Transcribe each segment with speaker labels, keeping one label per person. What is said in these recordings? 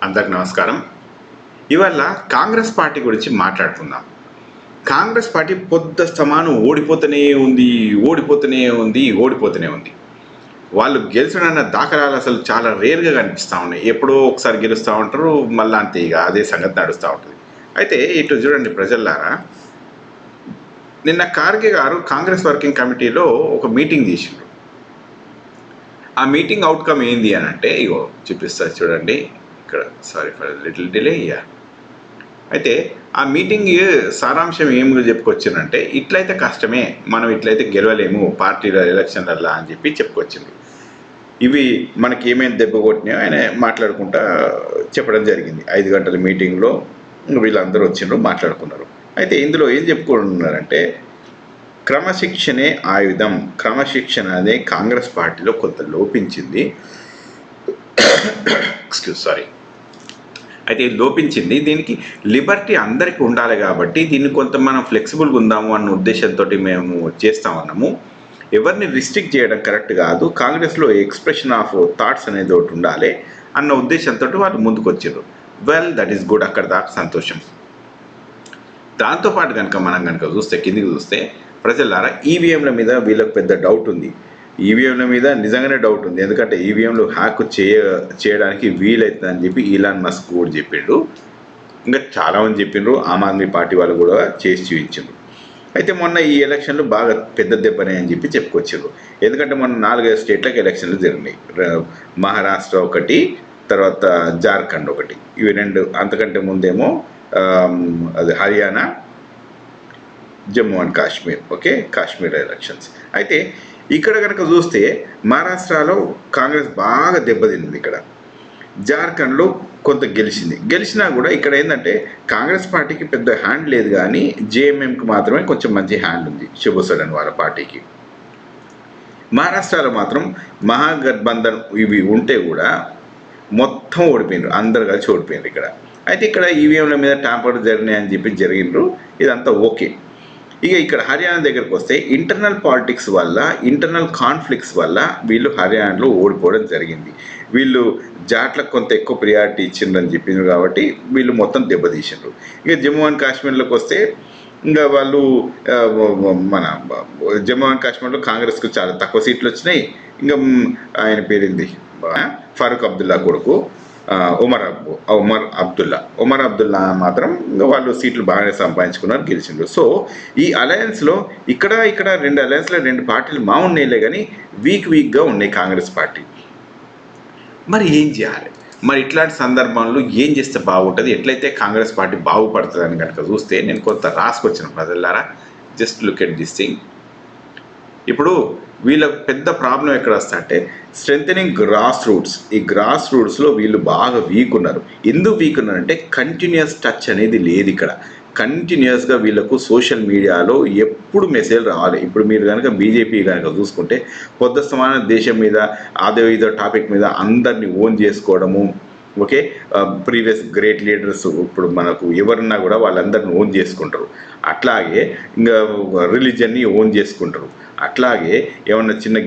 Speaker 1: అందరికి నమస్కారం. ఇవాళ కాంగ్రెస్ పార్టీ గురించి మాట్లాడుకుందాం. కాంగ్రెస్ పార్టీ పొద్దస్తమానం ఓడిపోతూనే ఉంది. వాళ్ళు గెలిచడన్న దాఖలాలు అసలు చాలా రేర్గా కనిపిస్తూ ఉన్నాయి. ఎప్పుడో ఒకసారి గెలుస్తూ ఉంటారు, మళ్ళీ అంతే, ఇక అదే సంగతి నడుస్తూ ఉంటుంది. అయితే ఇటు చూడండి ప్రజల్లారా, నిన్న ఖార్గే గారు కాంగ్రెస్ వర్కింగ్ కమిటీలో ఒక మీటింగ్ చేసిండ్రు. ఆ మీటింగ్ అవుట్కమ్ ఏంది అని అంటే, ఇగో చూపిస్తారు చూడండి ఇక్కడ. Sorry for little delay. అయితే ఆ మీటింగ్ సారాంశం ఏమి చెప్పుకొచ్చిందంటే, ఇట్లయితే కష్టమే, మనం ఇట్లయితే గెలవలేము పార్టీల ఎలక్షన్లల్లా అని చెప్పుకొచ్చింది. ఇవి మనకి ఏమేమి దెబ్బ కొట్టినాయో ఆయన మాట్లాడుకుంటా చెప్పడం జరిగింది. 5 గంటల మీటింగ్లో వీళ్ళందరూ వచ్చిండ్రు, మాట్లాడుకున్నారు. అయితే ఇందులో ఏం చెప్పుకుంటున్నారంటే, క్రమశిక్షణే ఆయుధం. క్రమశిక్షణ అనే కాంగ్రెస్ పార్టీలో కొంత లోపించింది. సారీ. అయితే లోపించింది. దీనికి లిబర్టీ అందరికీ ఉండాలి కాబట్టి దీన్ని కొంత మనం ఫ్లెక్సిబుల్గా ఉందాము అన్న ఉద్దేశంతో మేము చేస్తామన్నాము. ఎవరిని రిస్ట్రిక్ట్ చేయడం కరెక్ట్ కాదు, కాంగ్రెస్లో ఎక్స్ప్రెషన్ ఆఫ్ థాట్స్ అనేది ఒకటి ఉండాలి అన్న ఉద్దేశంతో వాళ్ళు ముందుకు వచ్చారు. Well, that is good. అక్కడ దాకా సంతోషం. దాంతోపాటు మనం కిందికి చూస్తే ప్రజలారా, ఈవీఎంల మీద వీళ్ళకి పెద్ద డౌట్ ఉంది. ఈవీఎంల మీద నిజంగానే డౌట్ ఉంది. ఎందుకంటే ఈవీఎంలు హ్యాక్ చేయడానికి వీలవుతుందని చెప్పి ఈలాన్ మస్క్ కూడా చెప్పిండు. ఇంకా చాలామంది చెప్పిండ్రు, ఆమ్ ఆద్మీ పార్టీ వాళ్ళు కూడా చేసి చూపించిండ్రు. అయితే మొన్న ఈ ఎలక్షన్లు బాగా పెద్ద దెబ్బనే అని చెప్పి చెప్పుకొచ్చారు. ఎందుకంటే మొన్న 4-5 స్టేట్లకు ఎలక్షన్లు జరిగినాయి. మహారాష్ట్ర ఒకటి, తర్వాత జార్ఖండ్ ఒకటి, ఇవి 2. అంతకంటే ముందేమో అది Haryana, Jammu and Kashmir. Okay, Kashmir elections. అయితే ఇక్కడ కనుక చూస్తే మహారాష్ట్రలో కాంగ్రెస్ బాగా దెబ్బతింది. ఇక్కడ జార్ఖండ్లో కొంత గెలిచినా కూడా ఇక్కడ ఏంటంటే కాంగ్రెస్ పార్టీకి పెద్ద హ్యాండ్ లేదు, కానీ జేఎంఎంకి మాత్రమే కొంచెం మంచి హ్యాండ్ ఉంది, శివసేన వాళ్ళ పార్టీకి. మహారాష్ట్రలో మాత్రం మహాగఠబంధన్ ఇవి ఉంటే కూడా మొత్తం ఓడిపోయినారు, అందరు కలిసి ఓడిపోయినారు ఇక్కడ. అయితే ఇక్కడ ఈవీఎంల మీద ట్యాంపర్ జరిగినాయి అని చెప్పి జరిగినారు, ఇదంతా ఓకే. ఇక ఇక్కడ హర్యానా దగ్గరకు వస్తే ఇంటర్నల్ పాలిటిక్స్ వల్ల, ఇంటర్నల్ కాన్ఫ్లిక్ట్స్ వల్ల వీళ్ళు హర్యానాలో ఓడిపోవడం జరిగింది. వీళ్ళు జాట్లకు కొంత ఎక్కువ ప్రియారిటీ ఇచ్చిండ్రని చెప్పిండ్రు కాబట్టి వీళ్ళు మొత్తం దెబ్బతీసిండ్రు. ఇక జమ్మూ అండ్ కాశ్మీర్లోకి వస్తే ఇంకా వాళ్ళు మన జమ్మూ అండ్ కాశ్మీర్లో కాంగ్రెస్కు చాలా తక్కువ సీట్లు వచ్చినాయి. ఇంకా ఆయన పేరింది ఫారూక్ అబ్దుల్లా కొడుకు ఉమర్ అబ్దుల్లా మాత్రం వాళ్ళు సీట్లు బాగానే సంపాదించుకున్నారు, గెలిచిండ్రు. సో ఈ అలయన్స్లో ఇక్కడ 2 అలయన్స్లో 2 పార్టీలు ఉన్నాయిలే, కానీ వీక్గా ఉన్నాయి కాంగ్రెస్ పార్టీ. మరి ఏం చేయాలి? మరి ఇట్లాంటి సందర్భంలో ఏం చేస్తే బాగుంటుంది, ఎట్లయితే కాంగ్రెస్ పార్టీ బాగుపడుతుంది అని కనుక చూస్తే నేను కొంత రాసుకొచ్చిన ప్రజలారా, just look at this thing. ఇప్పుడు వీళ్ళ పెద్ద ప్రాబ్లం ఎక్కడ వస్తుందంటే స్ట్రెంథనింగ్ గ్రాస్ రూట్స్. ఈ గ్రాస్ రూట్స్లో వీళ్ళు బాగా వీక్ ఉన్నారు. ఎందుకు వీక్ ఉన్నారంటే కంటిన్యూస్ టచ్ అనేది లేదు ఇక్కడ. కంటిన్యూస్గా వీళ్ళకు సోషల్ మీడియాలో ఎప్పుడు మెసేజ్ రావాలి. ఇప్పుడు మీరు కనుక బీజేపీ కనుక చూసుకుంటే పొద్దుస్తమాన దేశం మీద ఏదో టాపిక్ మీద అందరినీ ఓన్ చేసుకోవడము. ఓకే, ప్రీవియస్ గ్రేట్ లీడర్స్ ఇప్పుడు మనకు ఎవరున్నా కూడా వాళ్ళందరిని ఓన్ చేసుకుంటారు. అట్లాగే ఇంకా రిలీజన్ని ఓన్ చేసుకుంటారు. అట్లాగే ఏమన్నా చిన్న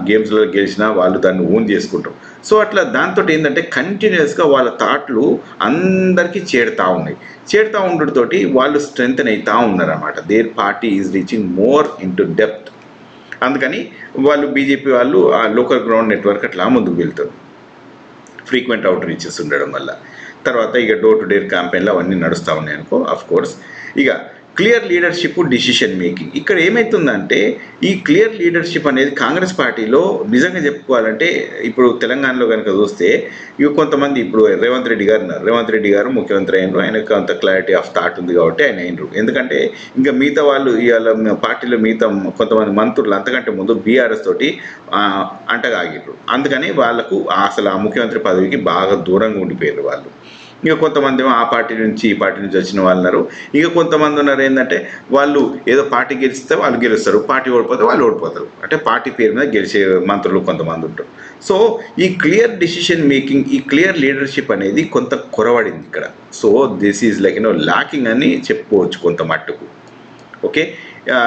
Speaker 1: గేమ్స్లో గెలిచినా వాళ్ళు దాన్ని ఓన్ చేసుకుంటారు. సో అట్లా దాంతో ఏంటంటే కంటిన్యూస్గా వాళ్ళ థాట్లు అందరికీ చేరుతూ ఉండటంతోటి వాళ్ళు స్ట్రెంగ్తన్ అవుతూ ఉన్నారన్నమాట. Their party is reaching more into depth. అందుకని వాళ్ళు బీజేపీ వాళ్ళు ఆ లోకల్ గ్రౌండ్ నెట్వర్క్ అట్లా ముందుకు వెళ్తారు, ఫ్రీక్వెంట్ అవుట్ రీచెస్ ఉండడం వల్ల. తర్వాత ఇక డోర్ టు డోర్ క్యాంపెయిన్లు అవన్నీ నడుస్తూ ఉన్నాయి అనుకో. ఆఫ్ కోర్స్ ఇక క్లియర్ లీడర్షిప్, డిసిషన్ మేకింగ్. ఇక్కడ ఏమవుతుందంటే ఈ క్లియర్ లీడర్షిప్ అనేది కాంగ్రెస్ పార్టీలో నిజంగా చెప్పుకోవాలంటే ఇప్పుడు తెలంగాణలో కనుక చూస్తే ఇక కొంతమంది ఇప్పుడు రేవంత్ రెడ్డి గారు ముఖ్యమంత్రి అయినరు. ఆయనకు అంత క్లారిటీ ఆఫ్ థాట్ ఉంది కాబట్టి ఆయన అయినరు. ఎందుకంటే ఇంకా మిగతా వాళ్ళు ఇవాళ పార్టీలో మిగతా కొంతమంది మంత్రులు అంతకంటే ముందు బీఆర్ఎస్ తోటి అంటగాగిర్రు. అందుకని వాళ్ళకు అసలు ఆ ముఖ్యమంత్రి పదవికి బాగా దూరంగా ఉండిపోయారు వాళ్ళు. ఇక కొంతమంది ఏమో ఆ పార్టీ నుంచి ఈ పార్టీ నుంచి వచ్చిన వాళ్ళు ఉన్నారు. ఇక కొంతమంది ఉన్నారు ఏంటంటే వాళ్ళు ఏదో పార్టీ గెలిస్తే వాళ్ళు గెలుస్తారు, పార్టీ ఓడిపోతే వాళ్ళు ఓడిపోతారు. అంటే పార్టీ పేరు మీద గెలిచే మంత్రులు కొంతమంది ఉంటారు. సో ఈ క్లియర్ డిసిషన్ మేకింగ్, ఈ క్లియర్ లీడర్షిప్ అనేది కొంత కొరవడింది ఇక్కడ. So this is like locking అని చెప్పుకోవచ్చు కొంత మట్టుకు. ఓకే,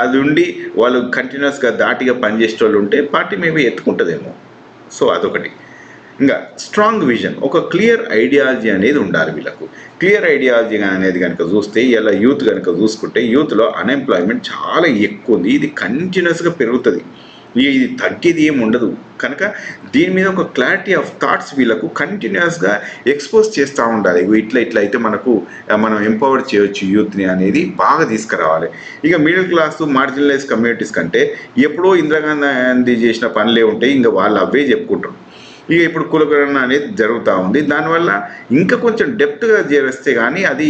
Speaker 1: అది ఉండి వాళ్ళు కంటిన్యూస్గా దాటిగా పనిచేసే వాళ్ళు ఉంటే పార్టీ మేబీ ఎత్తుకుంటుందేమో. సో అదొకటి. ఇంకా స్ట్రాంగ్ విజన్, ఒక క్లియర్ ఐడియాలజీ అనేది ఉండాలి వీళ్ళకు. క్లియర్ ఐడియాలజీ అనేది కనుక చూస్తే ఇలా యూత్ కనుక చూసుకుంటే యూత్లో అన్ఎంప్లాయ్మెంట్ చాలా ఎక్కువ ఉంది. ఇది కంటిన్యూస్గా పెరుగుతుంది, ఇది తగ్గేది ఏమి ఉండదు. కనుక దీని మీద ఒక క్లారిటీ ఆఫ్ థాట్స్ వీళ్ళకు కంటిన్యూస్గా ఎక్స్పోజ్ చేస్తూ ఉండాలి. ఇట్లా అయితే మనం ఎంపవర్ చేయొచ్చు యూత్ని అనేది బాగా తీసుకురావాలి. ఇక మిడిల్ క్లాస్ మార్జినలైజ్ కమ్యూనిటీస్ కంటే ఎప్పుడో ఇందిరాగాంధీ చేసిన పనులే ఉంటాయి, ఇంకా వాళ్ళు అవే చెప్పుకుంటారు. ఇక ఇప్పుడు కులగణన అనేది జరుగుతూ ఉంది. దానివల్ల ఇంకా కొంచెం డెప్త్గా చేస్తే కానీ అది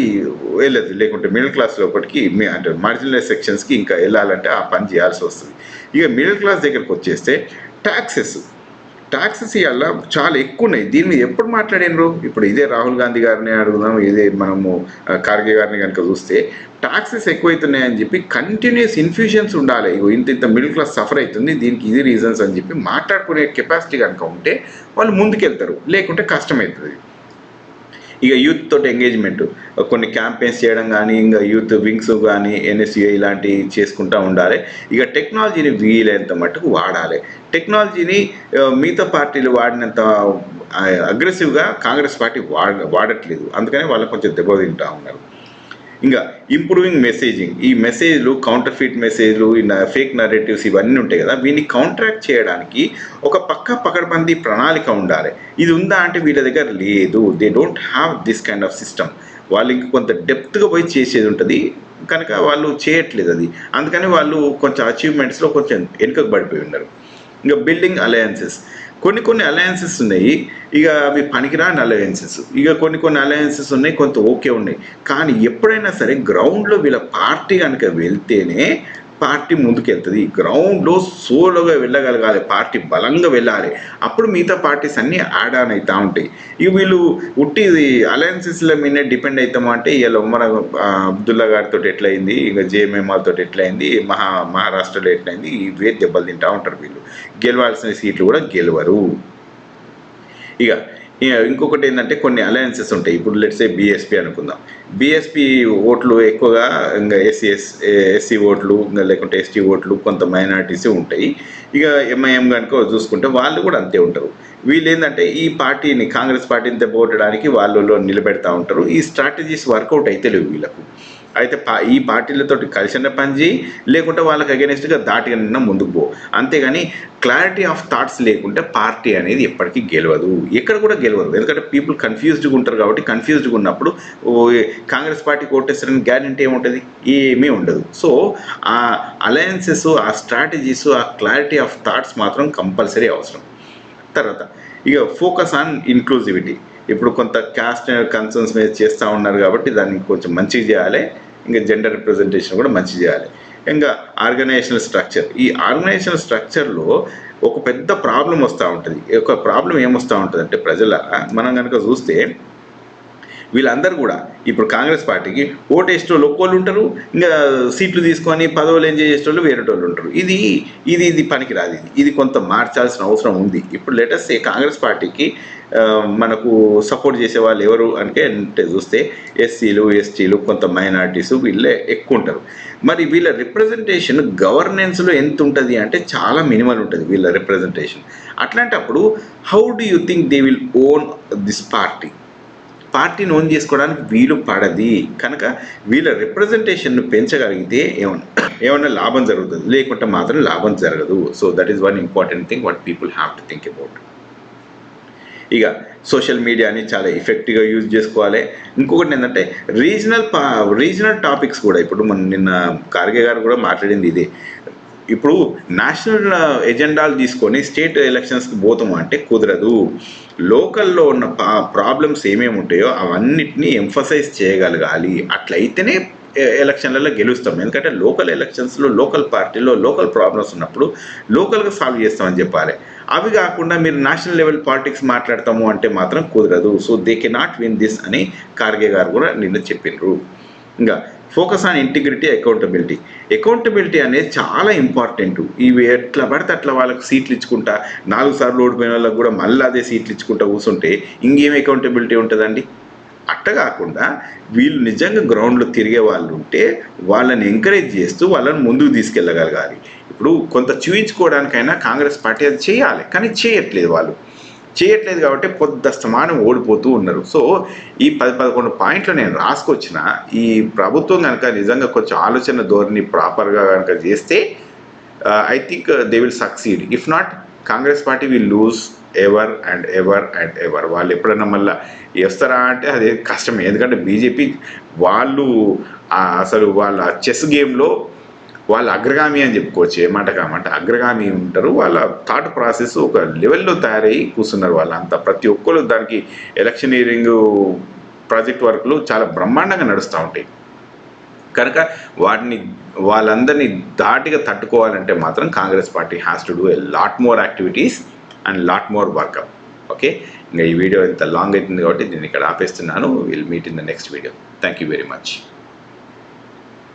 Speaker 1: వెళ్ళదు. లేకుంటే మిడిల్ క్లాస్ లోపలికి అంటే మార్జినలైజ్ సెక్షన్స్కి ఇంకా వెళ్ళాలంటే ఆ పని చేయాల్సి వస్తుంది. ఇక మిడిల్ క్లాస్ దగ్గరకు వచ్చేస్తే ట్యాక్సెస్ ఇవాళ చాలా ఎక్కువ ఉన్నాయి. దీని మీద ఎప్పుడు మాట్లాడినరు? ఇప్పుడు ఇదే రాహుల్ గాంధీ గారిని అడుగుదాం, ఇదే మనము ఖార్గే గారిని కనుక చూస్తే ట్యాక్సెస్ ఎక్కువైతున్నాయని చెప్పి కంటిన్యూస్ ఇన్ఫ్యూషన్స్ ఉండాలి. ఇంత మిడిల్ క్లాస్ సఫర్ అవుతుంది, దీనికి ఇది రీజన్స్ అని చెప్పి మాట్లాడుకునే కెపాసిటీ కనుక ఉంటే వాళ్ళు ముందుకెళ్తారు, లేకుంటే కష్టమవుతుంది. ఇక యూత్ తోటి ఎంగేజ్మెంట్, కొన్ని క్యాంపెయిన్స్ చేయడం కానీ, ఇంకా యూత్ వింగ్స్ కానీ ఎన్ఎస్యుఐ ఇలాంటివి చేసుకుంటూ ఉండాలి. ఇక టెక్నాలజీని వీలైనంత మట్టుకు వాడాలి. టెక్నాలజీని మిగతా పార్టీలు వాడినంత అగ్రెసివ్గా కాంగ్రెస్ పార్టీ వాడట్లేదు, అందుకనే వాళ్ళు కొంచెం దెబ్బతింటూ ఉన్నారు. ఇంకా ఇంప్రూవింగ్ మెసేజింగ్, ఈ మెసేజ్లు కౌంటర్ ఫిట్ మెసేజ్లు, ఫేక్ నరేటివ్స్ ఇవన్నీ ఉంటాయి కదా, వీటిని కౌంట్రాక్ట్ చేయడానికి ఒక పకడ్బందీ ప్రణాళిక ఉండాలి. ఇది ఉందా అంటే వీళ్ళ దగ్గర లేదు. They don't have this kind of system. వాళ్ళు ఇంక కొంత డెప్త్గా పోయి చేసేది ఉంటుంది కనుక వాళ్ళు చేయట్లేదు అది. అందుకని వాళ్ళు కొంచెం అచీవ్మెంట్స్లో కొంచెం వెనుకకు పడిపోయి ఉన్నారు. ఇంకా బిల్డింగ్ అలయన్సెస్, కొన్ని అలయన్సెస్ ఉన్నాయి, ఇక అవి పనికిరాని అలయన్సెస్. ఇక కొన్ని అలయన్సెస్ ఉన్నాయి, కొంత ఓకే ఉన్నాయి. కానీ ఎప్పుడైనా సరే గ్రౌండ్లో వీళ్ళ పార్టీ కనుక వెళ్తేనే పార్టీ ముందుకెళ్తుంది. గ్రౌండ్లో సోలోగా వెళ్ళగలగాలి, పార్టీ బలంగా వెళ్ళాలి, అప్పుడు మిగతా పార్టీస్ అన్నీ యాడ్ ఆన్ అవుతూ ఉంటాయి. ఇక వీళ్ళు ఉట్టి అలయన్సెస్ల మీదే డిపెండ్ అవుతామా అంటే ఇలా ఉమ్మర్ అబ్దుల్లా గారితో ఎట్లయింది, ఇక జేఎంఎంఆర్తో ఎట్లయింది, మహారాష్ట్రలో ఎట్లయింది, ఇవే దెబ్బలు తింటూ ఉంటారు. వీళ్ళు గెలవాల్సిన సీట్లు కూడా గెలవరు. ఇక ఇంకొకటి ఏంటంటే కొన్ని అలయన్సెస్ ఉంటాయి. ఇప్పుడు లెట్సే బీఎస్పీ అనుకుందాం. బీఎస్పీ ఓట్లు ఎక్కువగా ఇంకా ఎస్సీ ఓట్లు, ఇంకా లేకుంటే ఎస్టీ ఓట్లు, కొంత మైనారిటీస్ ఉంటాయి. ఇక ఎంఐఎం కనుక చూసుకుంటే వాళ్ళు కూడా అంతే ఉంటారు. వీళ్ళు ఏంటంటే ఈ పార్టీని, కాంగ్రెస్ పార్టీని దెబ్బకొట్టడానికి వాళ్ళు నిలబెడతా ఉంటారు. ఈ స్ట్రాటజీస్ వర్కౌట్ అయితే లేవు వీళ్ళకు. అయితే ఈ పార్టీలతో కలిసిన పని చేయి, లేకుంటే వాళ్ళకి అగెనిస్ట్గా దాటిగా నిన్న ముందుకు పో. అంతేగాని క్లారిటీ ఆఫ్ థాట్స్ లేకుంటే పార్టీ అనేది ఎప్పటికీ గెలవదు, ఎక్కడ కూడా గెలవదు. ఎందుకంటే పీపుల్ కన్ఫ్యూజ్డ్గా ఉంటారు కాబట్టి, కన్ఫ్యూజ్డ్గా ఉన్నప్పుడు కాంగ్రెస్ పార్టీకి ఓటేస్తారని గ్యారంటీ ఏముంటుంది? ఏమీ ఉండదు. సో ఆ అలయన్సెస్, ఆ స్ట్రాటజీస్, ఆ క్లారిటీ ఆఫ్ థాట్స్ మాత్రం కంపల్సరీ అవసరం. తర్వాత ఇక ఫోకస్ ఆన్ ఇన్క్లూజివిటీ. ఇప్పుడు కొంత క్యాస్ట్ కన్సర్న్స్ మీద చేస్తూ ఉన్నారు కాబట్టి దాన్ని కొంచెం మంచిగా చేయాలి. ఇంకా జెండర్ రిప్రజెంటేషన్ కూడా మంచిగా చేయాలి. ఇంకా ఆర్గనైజేషనల్ స్ట్రక్చర్, ఈ ఆర్గనైజేషనల్ స్ట్రక్చర్లో ఒక పెద్ద ప్రాబ్లం వస్తూ ఉంటుంది. ఒక ప్రాబ్లం ఏమొస్తూ ఉంటుంది అంటే ప్రజల మనం కనుక చూస్తే వీళ్ళందరూ కూడా ఇప్పుడు కాంగ్రెస్ పార్టీకి ఓటేసేటోళ్ళు ఒక్కోళ్ళు ఉంటారు, ఇంకా సీట్లు తీసుకొని పదవులు ఎంజాయ్ చేసేటోళ్ళు వేరేటోళ్ళు ఉంటారు. ఇది పనికిరాదు. ఇది కొంత మార్చాల్సిన అవసరం ఉంది. ఇప్పుడు లేటెస్ట్ కాంగ్రెస్ పార్టీకి మనకు సపోర్ట్ చేసే వాళ్ళు ఎవరు అంటే చూస్తే ఎస్సీలు, ఎస్టీలు, కొంత మైనారిటీస్ వీళ్ళే ఎక్కువ ఉంటారు. మరి వీళ్ళ రిప్రజెంటేషన్ గవర్నెన్స్లో ఎంత ఉంటుంది అంటే చాలా మినిమల్ ఉంటుంది వీళ్ళ రిప్రజెంటేషన్. అట్లాంటప్పుడు how do you think they will own this పార్టీని ఓన్ చేసుకోవడానికి వీలు పడది. కనుక వీళ్ళ రిప్రజెంటేషన్ను పెంచగలిగితే ఏమన్నా లాభం జరుగుతుంది, లేకుంటే మాత్రం లాభం జరగదు. So that is one important thing what people have to think about. ఇక సోషల్ మీడియాని చాలా ఎఫెక్టివ్గా యూజ్ చేసుకోవాలి. ఇంకొకటి ఏంటంటే రీజనల్ టాపిక్స్ కూడా, ఇప్పుడు నిన్న ఖార్గే గారు కూడా మాట్లాడింది ఇదే. ఇప్పుడు నేషనల్ ఎజెండాలు తీసుకొని స్టేట్ ఎలక్షన్స్కి పోతాము అంటే కుదరదు. లోకల్లో ఉన్న ప్రాబ్లమ్స్ ఏమేమి ఉంటాయో అవన్నిటినీ ఎంఫసైజ్ చేయగలగాలి. అట్లయితేనే ఎలక్షన్లలో గెలుస్తాం. ఎందుకంటే లోకల్ ఎలక్షన్స్లో, లోకల్ పార్టీలో లోకల్ ప్రాబ్లమ్స్ ఉన్నప్పుడు లోకల్గా సాల్వ్ చేస్తామని చెప్పాలి. అవి కాకుండా మీరు నేషనల్ లెవెల్ పాలిటిక్స్ మాట్లాడతాము అంటే మాత్రం కుదరదు. So they cannot win this అని ఖార్గే గారు కూడా నిన్న చెప్పినారు. ఇంకా ఫోకస్ ఆన్ ఇంటిగ్రిటీ, అకౌంటబిలిటీ అనేది చాలా ఇంపార్టెంట్. ఇవి ఎట్లా పడితే అట్లా వాళ్ళకి సీట్లు ఇచ్చుకుంటా, 4 సార్లు ఓడిపోయిన వాళ్ళకి కూడా మళ్ళీ అదే సీట్లు ఇచ్చుకుంటా కూర్చుంటే ఇంకేం అకౌంటబిలిటీ ఉంటుందండి? అట్ట కాకుండా వీళ్ళు నిజంగా గ్రౌండ్లో తిరిగే వాళ్ళు ఉంటే వాళ్ళని ఎంకరేజ్ చేస్తూ వాళ్ళని ముందుకు తీసుకెళ్ళగలగాలి. ఇప్పుడు కొంత చూయించుకోవడానికైనా కాంగ్రెస్ పార్టీ అది చేయాలి, కానీ చేయట్లేదు వాళ్ళు. చేయట్లేదు కాబట్టి పొద్దస్తమానం ఓడిపోతూ ఉన్నారు. సో ఈ 10-11 పాయింట్లు నేను రాసుకొచ్చిన, ఈ ప్రభుత్వం కనుక నిజంగా కొంచెం ఆలోచన ధోరణి ప్రాపర్గా కనుక చేస్తే I think they will succeed. If not, Congress party will lose ever and ever and ever. వాళ్ళు ఎప్పుడైనా మళ్ళీ వస్తారా అంటే అది కష్టమే. ఎందుకంటే బీజేపీ వాళ్ళు అసలు వాళ్ళ చెస్ గేమ్లో వాళ్ళ అగ్రగామి అని చెప్పుకోవచ్చు. ఏమాట కామంటే అగ్రగామి ఉంటారు. వాళ్ళ థాట్ ప్రాసెస్ ఒక లెవెల్లో తయారయ్యి కూర్చున్నారు వాళ్ళంతా. ప్రతి ఒక్కరు దానికి ఎలక్షనీరింగ్ ప్రాజెక్ట్ వర్క్లు చాలా బ్రహ్మాండంగా నడుస్తూ ఉంటాయి. కనుక వాళ్ళందరినీ ధాటిగా తట్టుకోవాలంటే మాత్రం Congress party has to do a lot more activities and lot more workup. Okay, ఇంకా ఈ వీడియో ఇంత లాంగ్ అవుతుంది కాబట్టి దీన్ని ఇక్కడ ఆపేస్తున్నాను. Will meet in the next video. Thank you very much.